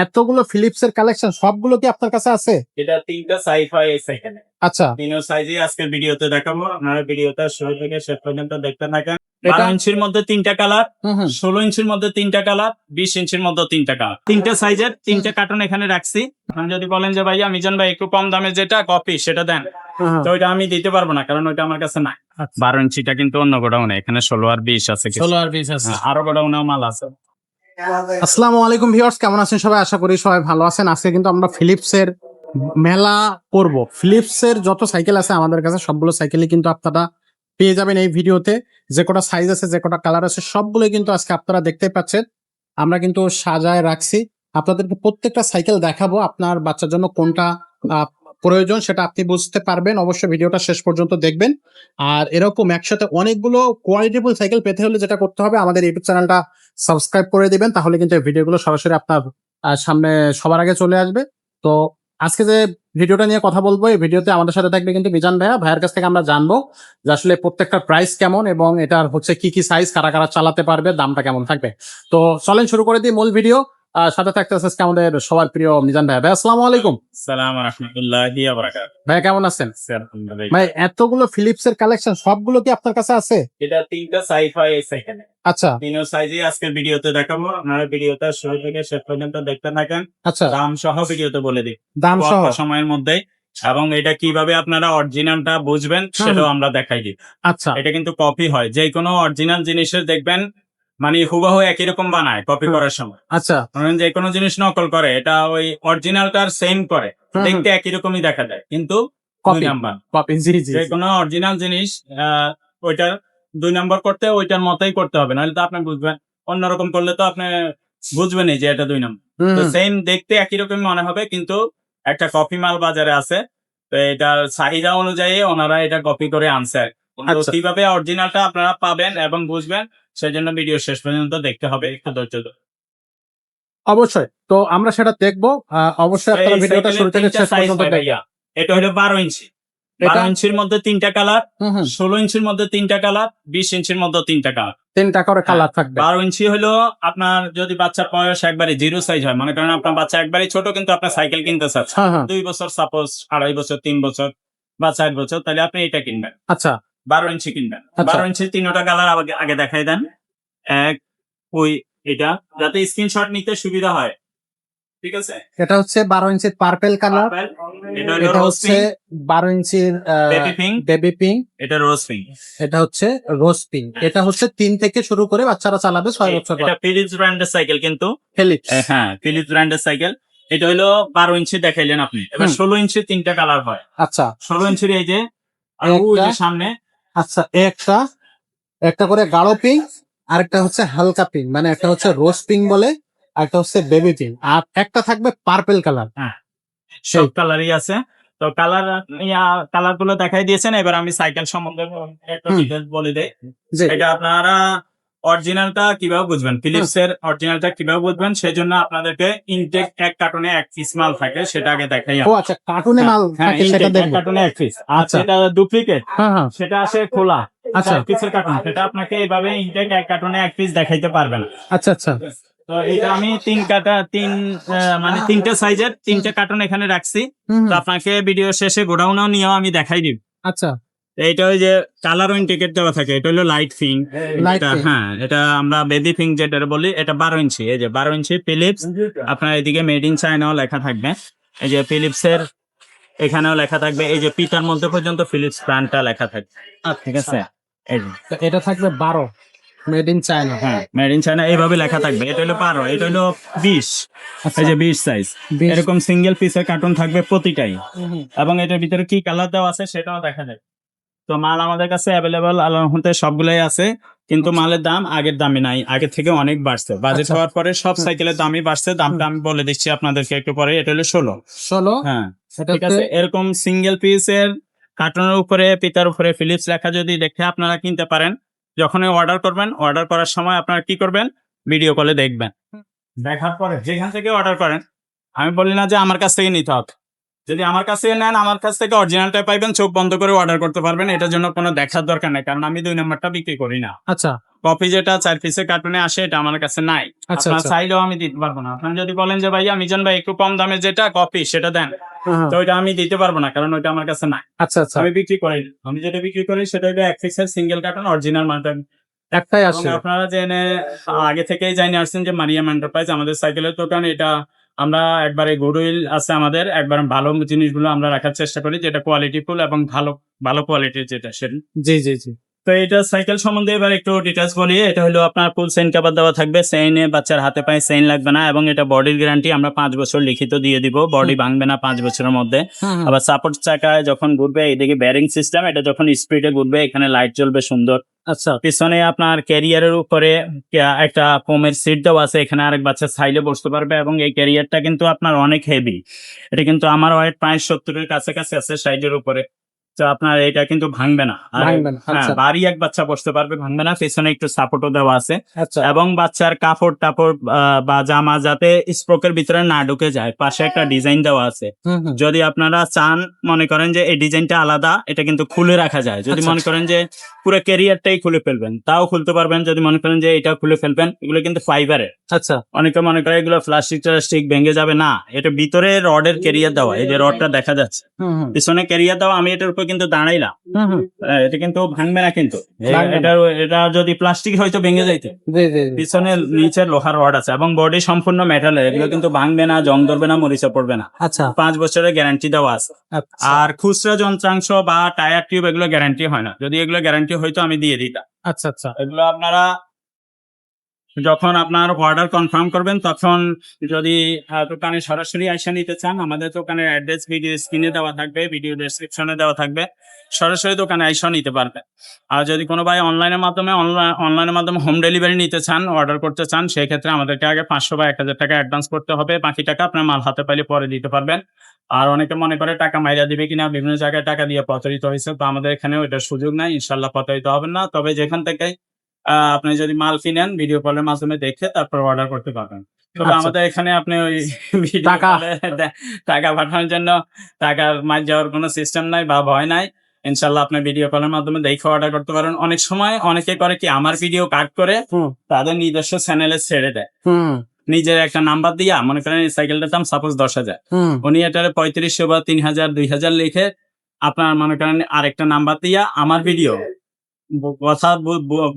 এতগুলো ফিলিপস এর কালেকশন সবগুলো কি আপনার কাছে আছে? এটা তিনটা সাইফাই এসে এখানে। আচ্ছা, তিনো সাইজই আজকের ভিডিওতে দেখাবো। আপনারা ভিডিওটা শুরু থেকে শেষ পর্যন্ত দেখতে থাকেন। এটা 12 ইঞ্চির মধ্যে তিনটা কালার, হুম হুম 16 ইঞ্চির মধ্যে তিনটা কালার, 20 ইঞ্চির মধ্যে তিনটা কালার। তিনটা সাইজের তিনটা কার্টন এখানে রাখছি। আপনি যদি বলেন যে ভাইয়া মিজান ভাই একটু কম দামে যেটা কপি সেটা দেন, হুম, তো ওইটা আমি দিতে পারবো না, কারণ ওইটা আমার কাছে নাই। আচ্ছা। 12 ইঞ্চিটা কিন্তু অন্য গোডাউনে, এখানে 16 আর 20 আছে কিছু। 16 আর 20 আছে। হ্যাঁ, আরো গোডাউনেও মাল আছে। আসসালামু আলাইকুম ভিউয়ার্স, কেমন আছেন সবাই? আশা করি সবাই ভালো আছেন। আজকে কিন্তু আমরা ফিলিপস এর মেলা করব। ফিলিপস এর যত সাইকেল আছে আমাদের কাছে সবগুলো সাইকেলই কিন্তু আপনারা পেয়ে যাবেন এই ভিডিওতে। যে কটা সাইজ আছে, যে কটা কালার আছে, সবগুলোই কিন্তু আজকে আপনারা দেখতে পাচ্ছেন। আমরা কিন্তু সাজায় রাখছি। আপনাদেরকে প্রত্যেকটা সাইকেল দেখাবো। আপনার বাচ্চার জন্য কোনটা প্রয়োজন সেটা আপনি বুঝতে পারবেন। অবশ্যই ভিডিওটা শেষ পর্যন্ত দেখবেন। আর এরকম একসাথে অনেকগুলো কোয়ালিটিফুল সাইকেল পেতে হলে যেটা করতে হবে, আমাদের ইউটিউব চ্যানেলটা সাবস্ক্রাইব করে দিবেন। তাহলে কিন্তু এই ভিডিওগুলো সরাসরি আপনার সামনে সবার আগে চলে আসবে। তো আজকে যে ভিডিওটা নিয়ে কথা বলবো, এই ভিডিওতে আমাদের সাথে থাকবে কিন্তু মিজান ভাইয়া। ভাইয়ের কাছ থেকে আমরা জানবো যে আসলে প্রত্যেকটা প্রাইস কেমন এবং এটার হচ্ছে কি কি সাইজ, কারা কারা চালাতে পারবে, দামটা কেমন থাকবে। তো চলেন শুরু করে দিই মূল ভিডিও। সাথে থাকতে আজকে আমাদের সবার প্রিয় মিজান ভাইয়া। ভাই আসসালামু আলাইকুম। সালাম রাহমাতুল্লাহি ওয়া বারাকাতুহু। ভাইয়া কেমন আছেন? আলহামদুলিল্লাহ। ভাই এতগুলো ফিলিপস এর কালেকশন সবগুলো কি আপনার কাছে আছে? এটা তিনটা সাইফাই এসে এখানে। আচ্ছা তিনো সাইজই আজকের ভিডিওতে দেখাবো। আপনারা ভিডিওটা শুরু থেকে শেষ পর্যন্ত দেখতে থাকেন। আচ্ছা, দাম সহ ভিডিওতে বলে দিই দাম সহ। অল্প সময়ের মধ্যে, এবং এটা কিভাবে আপনারা অরিজিনালটা বুঝবেন সেটাও আমরা দেখাই দিই। আচ্ছা, এটা কিন্তু কপি হয়, যে কোনো অরিজিনাল জিনিসের দেখবেন মানে হুবহু একই রকম বানায় কপি করার সময়। আচ্ছা, ধরেন যে কোনো জিনিস নকল করে, এটা ওই অরিজিনালটার সেম করে, হুম, দেখতে একই রকমই দেখা যায়, কিন্তু দুই কপি নাম্বার। কপি, জি জি যে জি। কোনো অরিজিনাল জিনিস ওইটার 2 নাম্বার করতে ওইটার মতোই করতে হবে, নাহলে তো আপনি বুঝবেন। অন্যরকম করলে তো আপনি বুঝবেনই যে এটা 2 নাম্বার। হুম, তো হুম, সেম দেখতে একই রকম মনে হবে, কিন্তু একটা কপি মাল বাজারে আছে। তো এটার চাহিদা অনুযায়ী ওনারা এটা কপি করে আনছে। তো আচ্ছা, কিভাবে অরিজিনালটা আপনারা পাবেন এবং বুঝবেন, সেজন্য ভিডিও শেষ পর্যন্ত দেখতে হবে, একটু ধৈর্য ধরে। অবশ্যই। তো আমরা সেটা দেখবো। অবশ্যই আপনারা এই ভিডিওটা সাইকেলের শুরু থেকে তিনটা শেষ সাইজ পর্যন্ত হয় দেখবেন। ভাইয়া। এটা হলো 12 ইঞ্চি। এটা 12 ইঞ্চির মধ্যে তিনটা কালার, হুম হুম 16 ইঞ্চির মধ্যে তিনটা কালার, 20 ইঞ্চির মধ্যে তিনটা কালার। 3টা করে কালার থাকবে। 12 ইঞ্চি হলো আপনার যদি বাচ্চার বয়স একবারে 0 সাইজ হয়, মনে করেন আপনার বাচ্চা একবারই ছোট কিন্তু আপনার সাইকেল কিনতে চাচ্ছে হ্যাঁ হ্যাঁ 2 বছর, সাপোজ 2.5 বছর, 3 বছর বা 4 বছর, তাহলে আপনি এটা কিনবেন, আচ্ছা 12 ইঞ্চি কিনবেন। আচ্ছা 12 ইঞ্চির তিনটা কালার আগে দেখাই দেন। এক, ওই এটা, যাতে স্ক্রিনশট নিতে সুবিধা হয়। ঠিক আছে। এটা হচ্ছে 12 ইঞ্চির পার্পেল কালার। পার্পল, এটা হলো এটা রোজ হচ্ছে পিঙ্ক, 12 ইঞ্চির বেবি পিঙ্ক, বেবি পিঙ্ক। এটা রোজ পিঙ্ক। এটা হচ্ছে রোজ পিঙ্ক। এটা হচ্ছে 3 থেকে শুরু করে বাচ্চারা চালাবে 6 বছর এটা পর। ফিলিপস ব্র্যান্ডের সাইকেল কিন্তু। ফিলিপস। হ্যাঁ, ফিলিপস ব্র্যান্ডের সাইকেল। এটা হলো 12 ইঞ্চি দেখাইলেন আপনি, এবার হুম। 16 ইঞ্চি তিনটা কালার হয়। আচ্ছা 16 ইঞ্চির এই যে, আর ওই একটা, যে সামনে আচ্ছা একটা একটা করে গাঢ় পিঙ্ক, আরেকটা হচ্ছে হালকা পিঙ্ক, মানে একটা হচ্ছে রোজ পিঙ্ক বলে, আরেকটা হচ্ছে বেবি পিঙ্ক, আর একটা থাকবে পার্পল কালার। হ্যাঁ, সেই সব কালারই আছে। তো কালার গুলো দেখাই দিয়েছেন, এবার আমি সাইকেল সম্বন্ধে একটু হুম ডিটেলস বলে দেই। জি এটা আপনারা অরিজিনালটা কিভাবে বুঝবেন, ফিলিপস এর অরিজিনালটা কিভাবে বুঝবেন, সেজন্য আপনাদেরকে ইনটেক এক কার্টুনে এক পিস মাল থাকে, সেটা আগে দেখাই। ও আচ্ছা, কার্টুনে মাল হ্যাঁ, থাকে সেটা এক দেখবো। কার্টুনে এক পিস। আর আচ্ছা যেটা ডুপ্লিকেট, হ্যাঁ হ্যাঁ সেটা আসে খোলা। আচ্ছা পিসের কার্টুন, সেটা আপনাকে এইভাবে ইনটেক এক কার্টুনে এক পিস দেখাইতে পারবে না। আচ্ছা আচ্ছা তো এটা আমি মানে তিনটে সাইজের তিনটে কার্টুন এখানে রাখছি। হুম তো হুম, আপনাকে ভিডিও শেষে গোডাউনও নিয়েও আমি দেখাই দিব। আচ্ছা এইটা ওই যে কালার ইন্ডিকেট দেওয়া থাকে, এটা হলো লাইট পিঙ্ক। লাইট এটা পিঙ্ক। হ্যাঁ, এটা আমরা বেবি পিঙ্ক যেটা বলি, এটা 12 ইঞ্চি। এই যে 12 ইঞ্চি ফিলিপস, আপনার এদিকে মেড ইন চায়নাও লেখা থাকবে। এই যে ফিলিপস এর এখানেও লেখা থাকবে, এই যে পিটার মধ্যে পর্যন্ত ফিলিপস ব্র্যান্ডটা লেখা থাকবে। ঠিক আছে। এই যে তো এটা থাকবে 12, মেড ইন চায়না। হ্যাঁ, মেড ইন চায়না এইভাবে লেখা থাকবে। এটা হলো 12, এটা হলো 20। এই যে 20 সাইজ, 20 এরকম সিঙ্গেল পিসের কার্টুন থাকবে প্রতিটাই, এবং এটার ভিতরে কি কালার দেওয়া আছে সেটাও দেখা যায়। তো মাল আমাদের কাছে অ্যাভেলেবল আল্লাহর রহমতে সবগুলাই আছে, কিন্তু মালের দাম আগের দামে নাই, আগের থেকে অনেক বাড়ছে। বাজেট আচ্ছা। হওয়ার পরে সব সাইকেলের দামই বাড়ছে। দামটা আমি বলে দিচ্ছি আপনাদেরকে একটু পরে। এটা হলো 16। 16। হ্যাঁ, এটা ঠিক আছে। এরকম সিঙ্গেল পিসের কার্টুনের উপরে, পিতার উপরে ফিলিপস লেখা যদি দেখে আপনারা কিনতে পারেন, যখন অর্ডার করবেন, অর্ডার করার সময় আপনারা কি করবেন, ভিডিও কলে দেখবেন। দেখার পরে যেখান থেকে অর্ডার করেন, আমি বলি না যে আমার কাছ থেকে নিতে হবে, যদি আমার কাছে নেন, আমার কাছ থেকে অরিজিনালটা পাইবেন, চোখ বন্ধ করে অর্ডার করতে পারবেন, এটার জন্য কোনো দেখার দরকার নাই, কারণ আমি 2 নাম্বারটা বিক্রি করি না। আচ্ছা কপি যেটা 4 পিসের কার্টুনে আসে এটা আমার কাছে নাই। আচ্ছা আপনার আচ্ছা চাইলেও আমি দিতে পারবো না। আপনি যদি বলেন যে ভাইয়া মিজান ভাই একটু কম দামে যেটা কপি সেটা দেন, হ্যাঁ, তো ওইটা আমি দিতে পারবো না, কারণ ওইটা আমার কাছে নাই। আচ্ছা আচ্ছা আমি বিক্রি করি না। আমি যেটা বিক্রি করি সেটা হলো 1 পিসের সিঙ্গেল কার্টুন অরিজিনাল মালটা। একটাই এবং আসছে। আপনারা জেনে আগে থেকেই জানি আসছেন যে মারিয়াম এন্টারপ্রাইজ আমাদের সাইকেলের দোকান। এটা আমরা একবারে গুডউইল আছে আমাদের, একবার ভালো জিনিসগুলো আমরা রাখার চেষ্টা করি, যেটা কোয়ালিটি ফুল এবং ভালো ভালো কোয়ালিটির যেটা সেটা। জি জি জি। তো এটা সাইকেল সম্বন্ধে এবার একটু ডিটেলস বলি। এটা হলো আপনার ফুল চেইন কভার দেওয়া থাকবে, চেইনে বাচ্চার হাতে পায়ে চেইন লাগবে না, এবং এটা বডির গ্যারান্টি আমরা 5 বছর লিখিত দিয়ে দিব, বডি ভাঙবে না 5 বছরের মধ্যে। আবার সাপোর্ট চাকায় যখন ঘুরবে এদিকে ব্যারিং সিস্টেম, এটা যখন স্পিডে ঘুরবে এখানে লাইট জ্বলবে সুন্দর। আচ্ছা পিছনে আপনার ক্যারিয়ারের উপরে একটা ফোমের সিট দেওয়া আছে, এখানে আরেক বাচ্চা চাইলে বসতে পারবে, এবং এই ক্যারিয়ারটা কিন্তু আপনার অনেক হেভি। এটা কিন্তু আমার ওয়েট প্রায় 70-এর কাছাকাছি আছে সাইডের উপরে। তো আপনার এটা কিন্তু ভাঙবে না। আর ভাঙবে না, হ্যাঁ, আচ্ছা। বাড়ি এক বাচ্চা বসতে পারবে, ভাঙবে না। পেছনে একটু সাপোর্টও দেওয়া আছে, আচ্ছা এবং বাচ্চার কাপড় টাপড় বা জামা যাতে স্প্রোকের ভিতরে না ঢুকে যায়, পাশে একটা ডিজাইন দেওয়া আছে। হুম হুম যদি আপনারা চান, মনে করেন যে এই ডিজাইনটা আলাদা, এটা কিন্তু খুলে রাখা যায়। যদি আচ্ছা। মনে করেন যে পুরো ক্যারিয়ারটাই খুলে ফেলবেন, তাও খুলতে পারবেন। যদি মনে করেন যে এটা খুলে ফেলবেন, এগুলো কিন্তু ফাইবারের। আচ্ছা অনেকে মনে করে এগুলো প্লাস্টিক টাস্টিক ভেঙে যাবে, না, এটা ভিতরে রডের ক্যারিয়ার দেওয়া। এই যে রডটা দেখা যাচ্ছে হুম হুম পিছনে ক্যারিয়ার দেওয়া, আমি এটার উপর কিন্তু দাঁড়াইলাম। হুম হুম এটা কিন্তু ভাঙবে না কিন্তু। ভাঙবে না। এটা এটা যদি প্লাস্টিক হয়তো ভেঙে যাইতে। জি জি জি। পিছনে নিচে লোহার রড আছে, এবং বডি সম্পূর্ণ মেটালের, এগুলো কিন্তু ভাঙবে না, জং ধরবে না, মরিচা পড়বে না। আচ্ছা 5 বছরের গ্যারান্টি দেওয়া আছে। আচ্ছা আর খুচরা যন্ত্রাংশ বা টায়ার টিউব এগুলো গ্যারান্টি হয় না। যদি এগুলো গ্যারান্টি হয়তো আমি দিয়ে দিতাম। আচ্ছা আচ্ছা এগুলো আপনারা যখন আপনার অর্ডার কনফার্ম করবেন, তখন যদি দোকানে সরাসরি আইসা নিতে চান, আমাদের দোকানের অ্যাড্রেস ভিডিও স্ক্রিনে দেওয়া থাকবে, ভিডিও ডেসক্রিপশনে দেওয়া থাকবে, সরাসরি দোকানে আইসা নিতে পারবেন। আর যদি কোনো ভাই অনলাইনের মাধ্যমে হোম ডেলিভারি নিতে চান, অর্ডার করতে চান, সেই ক্ষেত্রে আমাদেরকে আগে 500 বা 1000 টাকা অ্যাডভান্স করতে হবে। বাকি টাকা আপনার মাল হাতে পাইলে পরে দিতে পারবেন। আর অনেকে মনে করে টাকা মাইরা দিবে কিনা, বিভিন্ন জায়গায় টাকা দিয়ে প্রতারিত হয়েছে, তো আমাদের এখানেও এটার সুযোগ নাই, ইনশাল্লাহ প্রতারিত হবেন না। তবে যেখান থেকে আপনি যদি মাল কিনেন, ভিডিও কলের মাধ্যমে দেখে তারপর অর্ডার করতে পারবেন। তবে আচ্ছা। আমাদের এখানে আপনি ওই ভিডিও টাকা। কলে টাকা পাঠানোর জন্য টাকার মার যাওয়ার কোনো সিস্টেম নাই বা ভয় নাই। ইনশাল্লাহ আপনি ভিডিও কলের মাধ্যমে দেখে অর্ডার করতে পারেন। অনেক সময় অনেকে করে কি, আমার ভিডিও কাট করে হুম তাদের নিজস্ব চ্যানেলে ছেড়ে দেয়। হুম নিজের একটা নাম্বার দিয়া, মনে করেন এই সাইকেলটার দাম সাপোজ 10,000, হুম উনি এটারে 3500 বা 3000 2000 লিখে আপনার মনে করেন আরেকটা নাম্বার দিয়া আমার ভিডিও কথা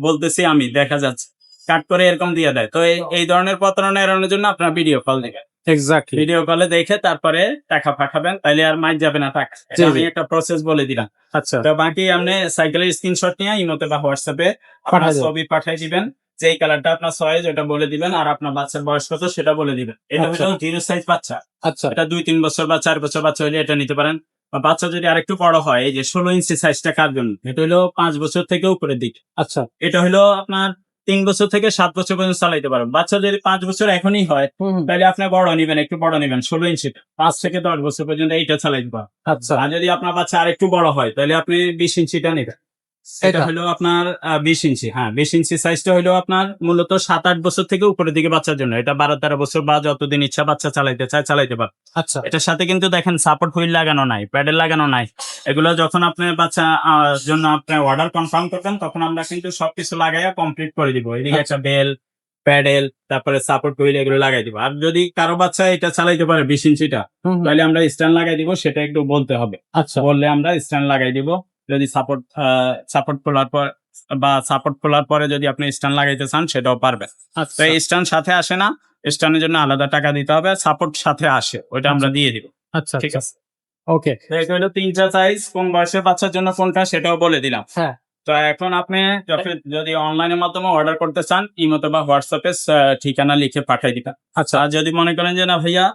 বলতেছি আমি, দেখা যাচ্ছে কাট করে এরকম দিয়ে দেয়। তো এই ধরনের প্রতারণা এড়ানোর জন্য আপনার ভিডিও কল দিবেন। এক্স্যাক্টলি। ভিডিও কলে দেখে তারপরে টাকা পাঠাবেন, তাইলে আর মাইর যাবে না টাকা। জি, এটা আমি জি। একটা প্রসেস বলে দিলাম। আচ্ছা তো বাকি আপনি সাইকেলের স্ক্রিনশট নিয়ে ইমোতে বা হোয়াটসঅ্যাপে আপনার পাঠাই দেব। ছবি পাঠিয়ে দিবেন, যেই কালারটা আপনার চয়েস ওটা বলে দিবেন, আর আপনার বাচ্চার বয়স কত সেটা বলে দিবেন। এটা আচ্ছা। হলো 0 সাইজ বাচ্চা। আচ্ছা এটা 2-3 বছর বা 4 বছর বাচ্চা হলে এটা নিতে পারেন। বা বাচ্চা যদি আরেকটু বড় হয়, এই যে 16 ইঞ্চি সাইজটা কার জন্য, এটা হলো 5 বছর থেকে উপরের দিকে। আচ্ছা এটা হলো আপনার 3 বছর থেকে 7 বছর পর্যন্ত চালাইতে পারবেন। বাচ্চা যদি 5 বছর এখনই হয়, হুম হুম, তাহলে আপনি বড় নিবেন, একটু বড় নিবেন, 16 ইঞ্চি 5 থেকে 10 বছর পর্যন্ত এইটা চালাইতে পারবেন। আচ্ছা আর যদি আপনার বাচ্চা আরেকটু বড় হয়, তাহলে আপনি 20 ইঞ্চিটা নেবেন। এটা এটা হলো আপনার 20 ইঞ্চি। হ্যাঁ, 20 ইঞ্চি সাইজটা হলো আপনার মূলত 7-8 বছর থেকে উপরের দিকে বাচ্চার জন্য। এটা 12-13 বছর বা যতদিন ইচ্ছা বাচ্চা চালাইতে চায় চালাইতে পারে। আচ্ছা এটার সাথে কিন্তু দেখেন সাপোর্ট হুইল লাগানো নাই, প্যাডেল লাগানো নাই। এগুলো যখন আপনি বাচ্চা জন্য আপনি অর্ডার কনফার্ম করবেন, তখন আমরা কিন্তু সবকিছু লাগাইয়া কমপ্লিট করে দিব। এদিকে একটা বেল, প্যাডেল, তারপরে সাপোর্ট হুইল এগুলো লাগাই দিব। আর যদি কারো বাচ্চা এটা চালাইতে পারে 20 ইঞ্চিটা, হুম হুম, তাহলে আমরা স্ট্যান্ড লাগাই দিব, সেটা একটু বলতে হবে। আচ্ছা বললে আমরা স্ট্যান্ড লাগাই দিব। যদি সাপোর্ট খোলার পরে যদি আপনি স্ট্যান্ড লাগাইতে চান, সেটাও পারবেন। তো আচ্ছা এই স্ট্যান্ড সাথে আসে না, স্ট্যান্ডের জন্য আলাদা টাকা দিতে হবে। সাপোর্ট সাথে আসে, ওইটা আমরা দিয়ে দিব। আচ্ছা ঠিক আচ্ছা আছে। ওকে তো এটা হলো 3টা সাইজ, কোন বয়সের বাচ্চার জন্য কোনটা সেটাও বলে দিলাম। হ্যাঁ তো এখন আপনি যদি অনলাইনের মাধ্যমে অর্ডার করতে চান, ইমোতে বা হোয়াটসঅ্যাপে ঠিকানা লিখে পাঠিয়ে দিবেন। আচ্ছা আর যদি মনে করেন যে না ভাইয়া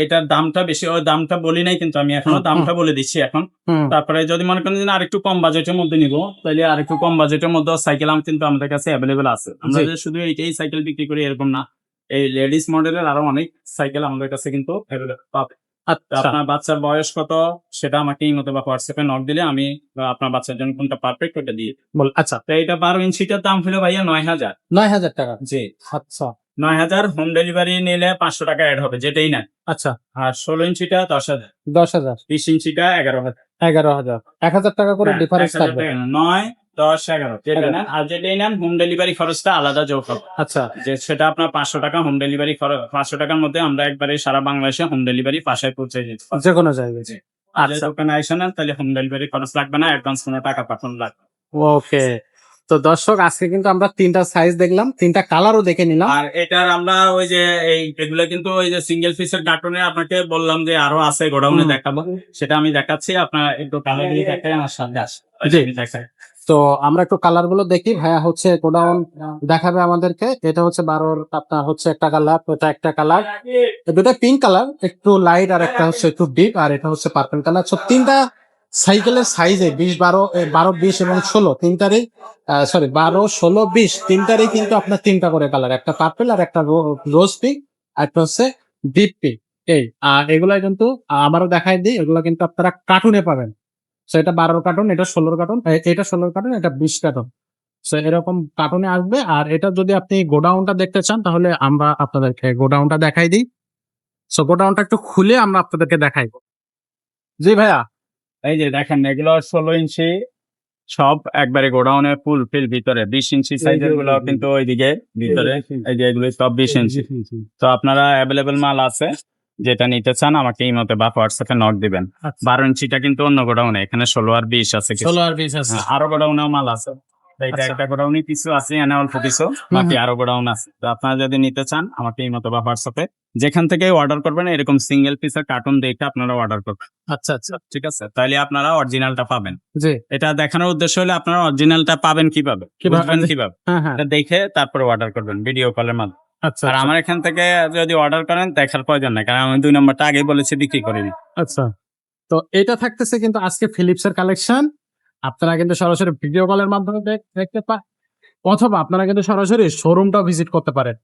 এটার দামটা বেশি, ওই দামটা বলি নাই কিন্তু আমি এখনো হুম, দামটা বলে দিচ্ছি এখন। হুম তারপরে যদি মনে করেন যে না আরেকটু কম বাজেটের মধ্যে নিবো, তাহলে আরেকটু কম বাজেটের মধ্যে সাইকেল কিন্তু আমাদের কাছে অ্যাভেলেবেল আছে। আমরা জি। যে শুধু এইটাই সাইকেল বিক্রি করি এরকম না, এই লেডিস মডেলের আরো অনেক সাইকেল আমাদের কাছে কিন্তু অ্যাভেলেবেল পাবে। তো আচ্ছা আপনার বাচ্চার বয়স কত সেটা আমাকে ইমোতে বা হোয়াটসঅ্যাপে নক দিলে আমি আপনার বাচ্চার জন্য কোনটা পারফেক্ট ওটা দিয়ে দিই। বল আচ্ছা তো এটা 12 ইঞ্চিটার দাম হলো ভাইয়া 9,000। 9,000 টাকা। জি। আচ্ছা 9,000, হোম ডেলিভারি নিলে 500 টাকা অ্যাড হবে যেটাই না। আচ্ছা, আর 16 ইঞ্চিটা 10,000, 10,000, 20 ইঞ্চিটা 11,000। 11,000, 1,000 টাকা করে হ্যাঁ, ডিফারেন্স 1,000 থাকবে। টাকা না, 9, 10, 11 যেটা 11 নেন। আর যেটাই নেন হোম ডেলিভারি খরচটা আলাদা যোগ হবে। আচ্ছা, যে সেটা আপনার 500 টাকা হোম ডেলিভারি খরচ, 500 টাকার মধ্যে আমরা একবারে সারা বাংলাদেশে হোম ডেলিভারি বাসায় পৌঁছে দিতে পারবো। যে কোনো জায়গায়। আর আচ্ছা, যদি দোকানে আইসা নেন তাহলে হোম ডেলিভারি খরচ লাগবে না, অ্যাডভান্স কোনো টাকা পাঠানো লাগবে না। ওকে। তো দর্শক আজকে কিন্তু আমরা 3টা সাইজ দেখলাম, 3টা কালারও দেখে নিলাম। আর এটার আমরা ওই যে এগুলো কিন্তু ওই যে সিঙ্গেল পিসের কার্টুনে আপনাকে বললাম যে আরো আছে, গোডাউনে দেখাবো, সেটা আমি দেখাচ্ছি। আপনার একটু কালার গুলি দেখাই আমার সামনে আসে। জি। দেখাই। তো আমরা একটু কালার গুলো দেখি। ভাইয়া হচ্ছে গোডাউন দেখাবে আমাদেরকে। এটা হচ্ছে 12 আপনার হচ্ছে একটা কালার, ওটা একটা কালার, দুটা পিঙ্ক কালার, একটু লাইট, আর একটা হচ্ছে একটু ডিপ, আর এটা হচ্ছে পার্পল কালার। সো 3টা সাইকেলের সাইজে 20, 12, 20 এবং 16 তিনটারই, সরি 12, 16, 20 তিনটারই কিন্তু আপনার 3টা করে কালার, একটা পার্পল আর একটা রোজ পিঙ্ক আর একটা হচ্ছে ডিপ পিঙ্ক। এই আর এগুলা কিন্তু আমারও দেখাই দিই, এগুলো কিন্তু আপনারা কার্টুনে পাবেন। সো এটা 12 কার্টুন, এটা 16 কার্টুন, এটা 16 কার্টুন, এটা 20 কার্টুন। সো এরকম কার্টুনে আসবে। আর এটা যদি আপনি গোডাউনটা দেখতে চান তাহলে আমরা আপনাদেরকে গোডাউনটা দেখাই দিই। সো গোডাউনটা একটু খুলে আমরা আপনাদেরকে দেখাইবো। জি ভাইয়া। এই যে দেখেন এগুলো 16 ইঞ্চি সব একবারে গোডাউনে ফুল ফিল ভিতরে। 20 ইঞ্চি সাইজের গুলো কিন্তু ওইদিকে ভিতরে, এই যে এগুলো সব 20 ইঞ্চি। তো আপনারা অ্যাভেলেবেল মাল আছে, যেটা নিতে চান আমাকে এই মতে বা হোয়াটসঅ্যাপে নক দিবেন। 12 ইঞ্চিটা কিন্তু অন্য গোডাউনে, এখানে 16 আর 20 আছে কিছু। 16 আর 20 আছে। হ্যাঁ, আরো গোডাউনেও মাল আছে। তো এটা আচ্ছা। একটা গোডাউনই কিছু আছে, এনে অল্প কিছু, বাকি আরো গোডাউন আছে। তো আপনারা যদি নিতে চান আমাকে এই মতো বা হোয়াটসঅ্যাপে যেখান থেকে অর্ডার করবেন, এরকম সিঙ্গেল পিসের কার্টুন দেখে আপনারা অর্ডার করবেন। আচ্ছা আচ্ছা। ঠিক আছে, তাইলে আপনারা অরিজিনালটা পাবেন। জি। এটা দেখানোর উদ্দেশ্য হলে আপনারা অরিজিনালটা পাবেন কিভাবে, বুঝবেন কিভাবে, হ্যাঁ হ্যাঁ। এটা দেখে তারপরে অর্ডার করবেন ভিডিও কলের মাধ্যমে। আচ্ছা আর আমার এখান থেকে যদি অর্ডার করেন দেখার প্রয়োজন নাই, কারণ আমি 2 নম্বরটা আগে বলেছি বিক্রি করিনি। আচ্ছা। তো এটা থাকতেছে কিন্তু আজকে ফিলিপস এর কালেকশন। আপনারা কিন্তু সরাসরি ভিডিও কলের মাধ্যমে দেখতে পান, অথবা আপনারা কিন্তু সরাসরি শোরুমটাও ভিজিট করতে পারেন।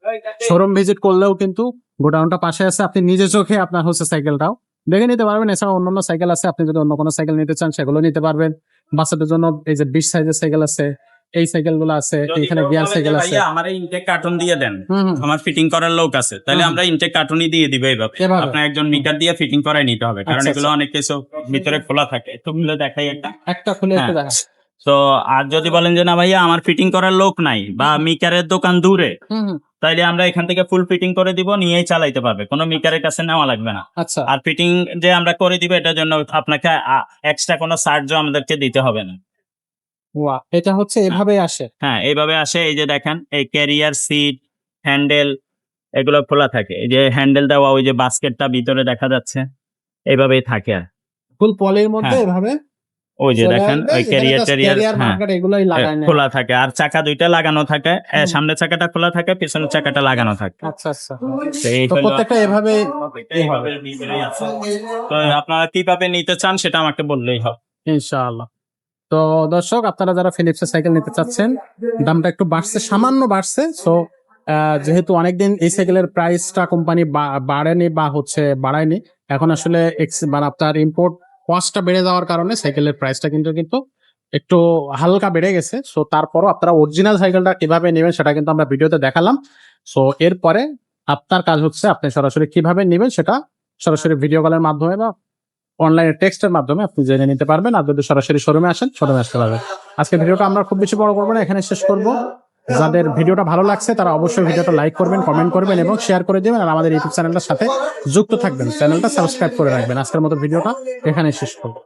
শোরুম ভিজিট করলেও কিন্তু গোডাউনটা পাশে আছে, আপনি নিজে চোখে আপনার হচ্ছে সাইকেলটাও দেখে নিতে পারবেন। এছাড়া অন্যান্য সাইকেল আছে, আপনি যদি অন্য কোনো সাইকেল নিতে চান সেগুলো নিতে পারবেন। বাচ্চাদের জন্য এই যে 20 সাইজের সাইকেল আছে, এই সাইকেল গুলো আছে, যদি এখানে কেউ গিয়ার বলে যে, সাইকেল আছে। ভাইয়া আমার ইনটেক কার্টুন দিয়ে দেন, হুম হুম। আমার ফিটিং করার লোক আছে, তাহলে হুম। আমরা ইনটেক কার্টুনই দিয়ে দিব। এইভাবে এভাবে? আপনার একজন মিটার দিয়ে ফিটিং করাই নিতে হবে, কারণ আচ্ছা, এগুলো আচ্ছা। অনেক কিছু ভিতরে খোলা থাকে। একটু খুলে দেখাই একটা। একটা খুলে একটু হ্যাঁ। দেখা। তো আর যদি বলেন যে না ভাইয়া আমার ফিটিং করার লোক নাই বা মিকারের দোকান দূরে, হুম হুম। তাইলে আমরা এখান থেকে ফুল ফিটিং করে দিব, নিয়েই চালাইতে পারবে, কোনো মিকারের কাছে নেওয়া লাগবে না। আচ্ছা। আর ফিটিং যে আমরা করে দিব এটার জন্য আপনাকে এক্সট্রা কোনো চার্জও আমাদেরকে দিতে হবে না। ওয়াও, এটা হচ্ছে এভাবেই আসে। হ্যাঁ, এইভাবে আসে। এই যে দেখেন এই ক্যারিয়ার সিট, হ্যান্ডেল এগুলো খোলা থাকে। এই যে হ্যান্ডেল দেওয়া, ওই যে বাস্কেটটা ভিতরে দেখা যাচ্ছে, এইভাবেই থাকে। আর ফুল পলির মধ্যে হ্যাঁ। এভাবে ওই যে চলে দেখেন আসবে, ওই এখানে ক্যারিয়ার just ট্যারিয়ার, carrier হ্যাঁ, marker এগুলাই লাগায় নেয়। খোলা থাকে। আর চাকা দুইটা লাগানো থাকে, সামনের চাকাটা খোলা থাকে, পিছনের চাকাটা লাগানো থাকে। আচ্ছা আচ্ছা। তো এই তো হলো প্রত্যেকটা এভাবে এইভাবে ভিতরেই আছে। তো আপনারা কিভাবে নিতে চান সেটা আমাকে বললেই হবে। ইনশাআল্লাহ। তো দর্শক, আপনারা যারা ফিলিপস এর সাইকেল নিতে চাচ্ছেন, দামটা একটু বাড়ছে, সামান্য বাড়ছে। সো যেহেতু অনেকদিন এই সাইকেলের প্রাইসটা কোম্পানি বাড়েনি বা হচ্ছে বাড়ায়নি, এখন আসলে মানে আপনার ইম্পোর্ট কস্টটা বেড়ে যাওয়ার কারণে সাইকেলের প্রাইসটা কিন্তু একটু হালকা বেড়ে গেছে। সো তারপরও আপনারা অরিজিনাল সাইকেলটা কিভাবে নেবেন সেটা কিন্তু আমরা ভিডিওতে দেখালাম। সো এরপরে আপনার কাজ হচ্ছে আপনি সরাসরি কিভাবে নেবেন সেটা সরাসরি ভিডিও কলের মাধ্যমে বা অনলাইনে টেক্সটের মাধ্যমে আপনি জেনে নিতে পারবেন। আর যদি সরাসরি শোরুমে আসেন, শোরুমে আসতে পারবেন। আজকে ভিডিওটা আমরা খুব বেশি বড় করবো না, এখানে শেষ করব। যাদের ভিডিওটা ভালো লাগছে তারা অবশ্যই ভিডিওটা লাইক করবেন, কমেন্ট করবেন এবং শেয়ার করে দিবেন। আর আমাদের ইউটিউব চ্যানেলটার সাথে যুক্ত থাকবেন, চ্যানেলটা সাবস্ক্রাইব করে রাখবেন। আজকের মতো ভিডিওটা এখানে শেষ করবো।